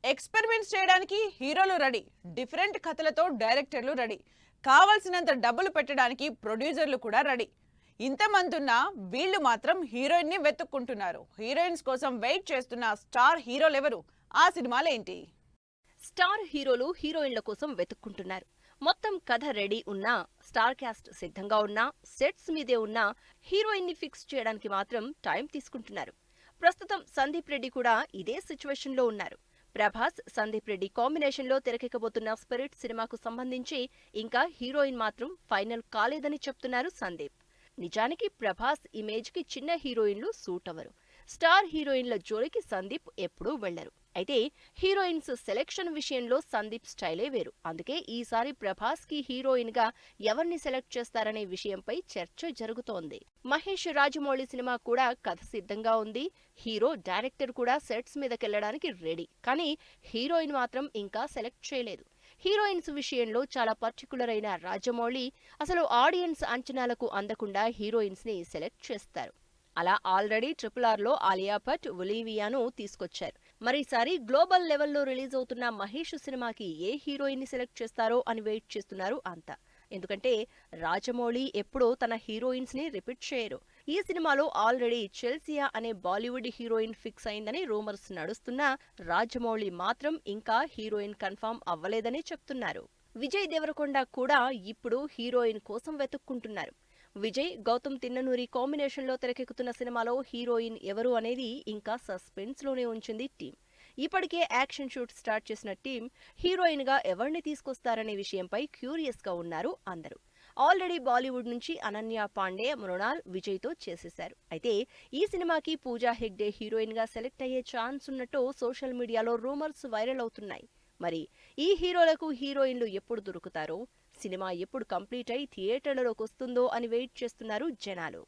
Experiments చేయడానికి హీరోలు ready, different కథలతో డైరెక్టర్లు రెడీ, కావాల్సినంత డబ్బులు పెట్టడానికి ప్రొడ్యూసర్లు కూడా రెడీ. ఇంతమంది ఉన్నా వీళ్ళు మాత్రం హీరోయిన్ ని వెతుక్కుంటున్నారు. హీరోయిన్స్ కోసం వెయిట్ చేస్తున్న స్టార్ హీరోలు ఎవరు? ఆ సినిమాలేంటి? స్టార్ హీరోలు హీరోయిన్ల కోసం వెతుక్కుంటున్నారు. మొత్తం కథ రెడీ ఉన్నా, స్టార్ క్యాస్ట్ సిద్ధంగా ఉన్నా, సెట్స్ మీదే ఉన్నా హీరోయిన్ ని ఫిక్స్ చేయడానికి మాత్రం టైం తీసుకుంటున్నారు. ప్రస్తుతం సందీప్ రెడ్డి కూడా ఇదే సిచ్యువేషన్ లో ఉన్నారు. ప్రభాస్, సందీప్ రెడ్డి కాంబినేషన్ లో తెరకెక్కబోతున్న స్పిరిట్ సినిమాకు సంబంధించి ఇంకా హీరోయిన్ మాత్రం ఫైనల్ కాలేదని చెప్తున్నారు సందీప్. నిజానికి ప్రభాస్ ఇమేజ్ కి చిన్న హీరోయిన్లు సూట్ అవరు. స్టార్ హీరోయిన్ల జోలికి సందీప్ ఎప్పుడూ వెళ్లరు. అయితే హీరోయిన్స్ సెలెక్షన్ విషయంలో సందీప్ స్టైలే వేరు. అందుకే ఈసారి ప్రభాస్ కి హీరోయిన్ గా ఎవరిని సెలెక్ట్ చేస్తారనే విషయంపై చర్చ జరుగుతోంది. మహేష్ రాజమౌళి సినిమా కూడా కథ సిద్ధంగా ఉంది. హీరో, డైరెక్టర్ కూడా సెట్స్ మీదకెళ్లడానికి రెడీ. కానీ హీరోయిన్ మాత్రం ఇంకా సెలెక్ట్ చేయలేదు. హీరోయిన్స్ విషయంలో చాలా పర్టికులర్ అయిన రాజమౌళి అసలు ఆడియన్స్ అంచనాలకు అందకుండా హీరోయిన్స్ ని సెలెక్ట్ చేస్తారు. అలా ఆల్రెడీ RRR లో ఆలియా భట్, ఒలివియాను తీసుకొచ్చారు. మరీసారి గ్లోబల్ లెవెల్లో రిలీజ్ అవుతున్న మహేష్ సినిమాకి ఏ హీరోయిన్ ని సెలెక్ట్ చేస్తారో అని వెయిట్ చేస్తున్నారు అంతా. ఎందుకంటే రాజమౌళి ఎప్పుడూ తన హీరోయిన్స్ ని రిపీట్ చేయరు. ఈ సినిమాలో ఆల్రెడీ చెల్సియా అనే బాలీవుడ్ హీరోయిన్ ఫిక్స్ అయిందని రూమర్స్ నడుస్తున్నా రాజమౌళి మాత్రం ఇంకా హీరోయిన్ కన్ఫర్మ్ అవ్వలేదని చెప్తున్నారు. విజయ్ దేవరకొండ కూడా ఇప్పుడు హీరోయిన్ కోసం వెతుక్కుంటున్నారు. విజయ్, గౌతమ్ తిన్ననూరి కాంబినేషన్ లో తెరకెక్కుతున్న సినిమాలో హీరోయిన్ ఎవరు అనేది ఇంకా సస్పెన్స్ లోనే ఉంచింది టీం. ఇప్పటికే యాక్షన్ షూట్ స్టార్ట్ చేసిన టీం హీరోయిన్ గా ఎవరిని తీసుకొస్తారనే విషయంపై క్యూరియస్ గా ఉన్నారు అందరూ. ఆల్రెడీ బాలీవుడ్ నుంచి అనన్య పాండే, మృణాల్ విజయ్ తో చేసేశారు. అయితే ఈ సినిమాకి పూజా హెగ్డే హీరోయిన్ గా సెలెక్ట్ అయ్యే ఛాన్స్ ఉన్నట్టు సోషల్ మీడియాలో రూమర్స్ వైరల్ అవుతున్నాయి. మరి ఈ హీరోలకు హీరోయిన్లు ఎప్పుడు దొరుకుతారో, సినిమా ఎప్పుడు కంప్లీట్ అయి థియేటర్లలోకి వస్తుందో అని వెయిట్ చేస్తున్నారు జనాలు.